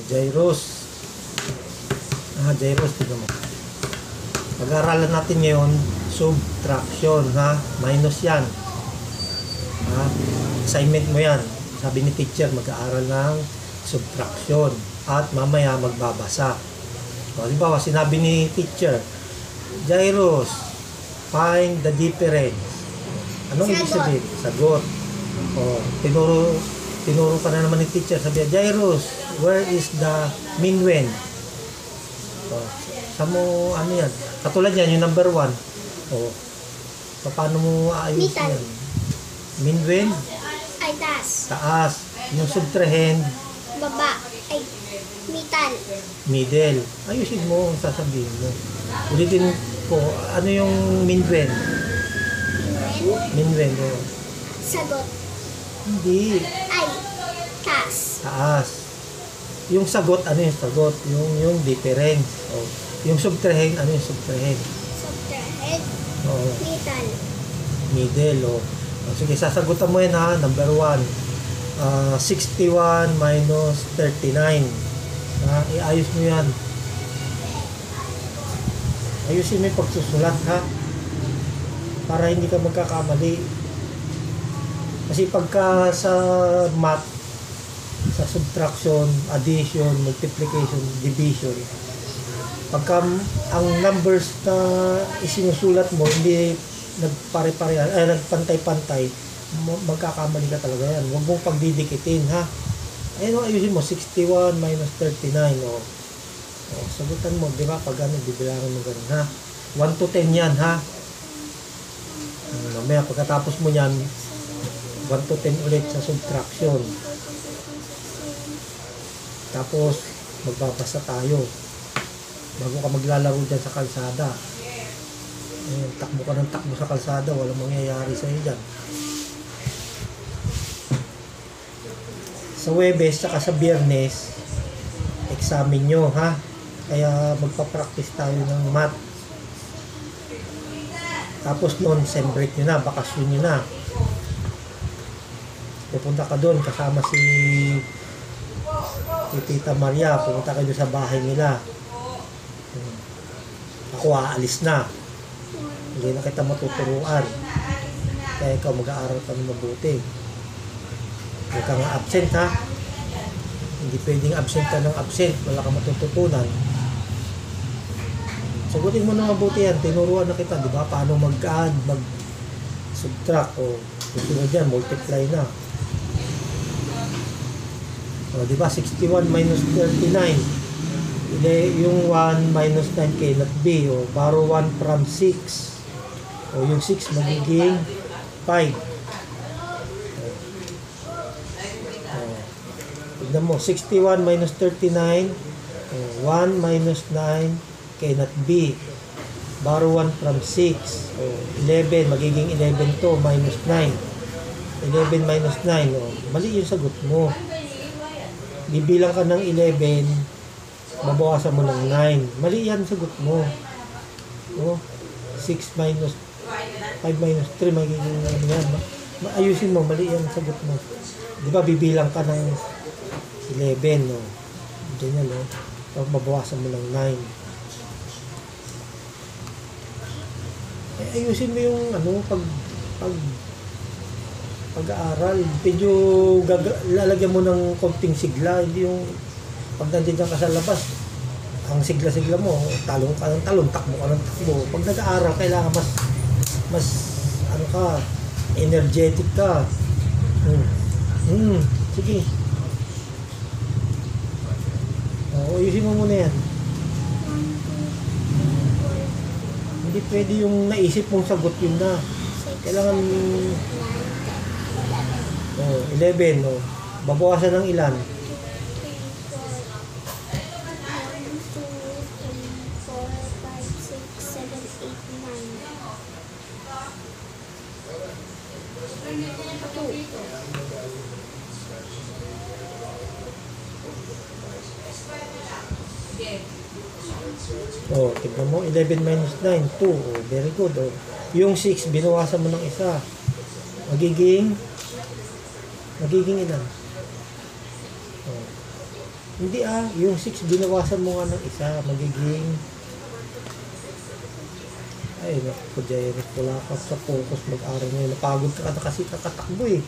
Gyrus. Gyrus, tignan mo. Pag-aaralan natin ngayon, subtraction, ha? Minus yan. Ha? Assignment mo yan. Sabi ni teacher, mag-aaral ng subtraction. At mamaya magbabasa. O, halimbawa, sinabi ni teacher, Gyrus, find the difference. Anong ibig sabihin? Sagot. O, tinuro ka na naman ni teacher. Sabi niya, Gyrus, where is the minwen? O, sa mo, ano yan? Katulad yan, yung number 1. O, paano mo aayusin yan? Minwen? Ay, taas. Taas. Yung subtrahend? Baba. Ay, middle. Middle. Ayusin mo, sasabihin mo. Ulitin ko, ano yung minwen? Minwen, o. Sagot. Hindi. Ay, taas. Taas. Yung sagot, ano yung sagot? Yung difference. O. Yung subtrahend, ano yung subtrahend? Subtrahead. Oo. Middle. Middle, o. Sige, sasagutan mo yan, ha. Number 1. 61 minus 39. Iayos mo yan. Ayusin mo yung pagsusulat, ha. Para hindi ka magkakamali. Kasi pagka sa math, sa subtraction, addition, multiplication, division, pagka ang numbers na isinusulat mo hindi nagpare-parehan, nagpantay-pantay, magkakamali ka talaga yan. Huwag mong pagdidikitin, ha. Ayun, ayusin mo, 61 minus 39, o. O, sagutan mo, di ba? Pag ano, bibilangan mo ganun, ha. 1 to 10 yan, ha. Mamaya, pagkatapos mo yan, 1 to 10 ulit sa subtraction. Tapos, magbabasa tayo. Bago ka maglalaro dyan sa kalsada. Takbo ka ng takbo sa kalsada, walang mangyayari sa iyo dyan. Sa Huwebes, saka sa Biyernes, examen nyo, ha? Kaya magpa-practice tayo ng math. Tapos noon, sem break nyo na, bakasyon nyo na. Pupunta ka doon, kasama si Tita Maria, pupunta kayo sa bahay nila. Ako aalis na. Hindi na kita matuturuan. Kaya ikaw mag-aaral ka ng mabuti. Huwag kang absent, ha? Hindi pwedeng absent ka ng absent. Wala kang matututunan. Sagutin mo na mabuti yan. Tinuruan na kita, di ba? Paano mag-add, mag-subtract. O, susunod yan, multiply na. O, di ba? 61 minus 39. Yung 1 minus 9 cannot be. O, borrow 1 from 6. O, yung 6 magiging 5. Tignan mo, 61 minus 39. O, 1 minus 9 cannot be. Borrow 1 from 6. O, 11. Magiging 11 to, minus 9. 11 minus 9. O, mali yung sagot mo. Bibilang ka ng 11, babawasan mo ng 9. Mali yan sagot mo. O, 6 minus 5 minus 3, magiging ano yan. Ayusin mo, mali yan sagot mo. Di ba, bibilang ka ng 11, no? Diyan yan, no? Tapos babawasan mo ng 9. Ayusin mo yung, ano, pag-aaral. Medyo lalagyan mo ng konting sigla, hindi yung pag nandiyan ka sa labas, ang sigla-sigla mo, talong ka ng talong, takbo ka ng takbo. Pag nag-aaral, kailangan mas ano ka, energetic ka. Sige. Oo, ayusin mo muna yan. Hindi pwede yung naisip mong sagot yun na. Kailangan 11, no? Babawasan ng ilan? 2. Tignan mo, 11 minus 9, 2. Very good. Yung 6, binawasan mo ng isa. Magiging ilan? Hindi yung 6 binawasan mo nga ng isa, magiging ay naku Jairus, wala ka sa focus mag-aral ngayon. Napagod ka na kasi kakatakbo eh.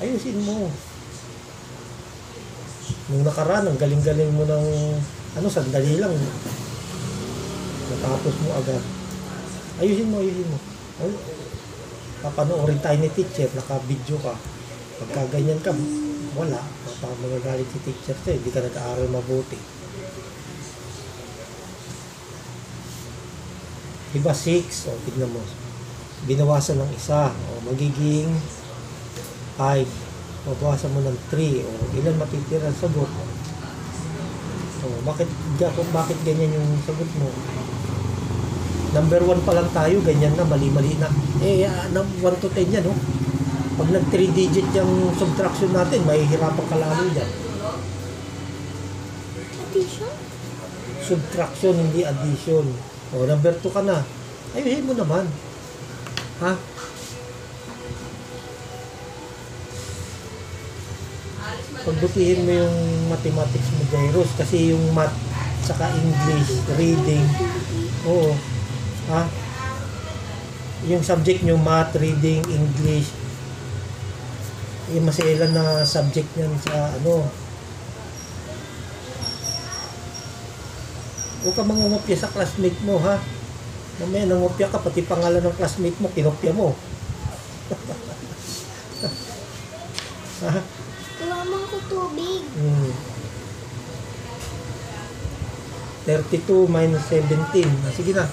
Ayusin mo. Nung nakaraan, ang galing-galing mo ng sandali lang. Natapos mo agad. Ayusin mo. Ay, papanoorin tayo ni teacher, naka-video ka. Pagka ganyan ka, wala. Magagalit si teacher sa'yo, hindi ka nag-aaral mabuti. Diba 6? O, tignan mo. Binawasan ng isa. O, magiging 5. Babawasan mo ng 3. O, ilan matitira ang sagot? O, bakit ganyan yung sagot mo? Number 1 pa lang tayo, ganyan na, mali-mali na. 1 to 10 yan, no? Pag nag 3 digit yung subtraction natin, mahihirapan ka lalo dyan. Addition? Subtraction, hindi addition. O, number 2 ka na. Ayuhin mo naman. Ha? Pagbutihin mo yung mathematics mo, Jairus. Kasi yung math, saka English, reading. Oo. Ha? Yung subject nyo, math, reading, English. Yung masailan na subject niyan sa Huwag ka mangungopya sa classmate mo, ha? Mamaya nangopya ka, pati pangalan ng classmate mo, kinopya mo. Ha? Kuha mo ako tubig. 32 minus 17. Sige na.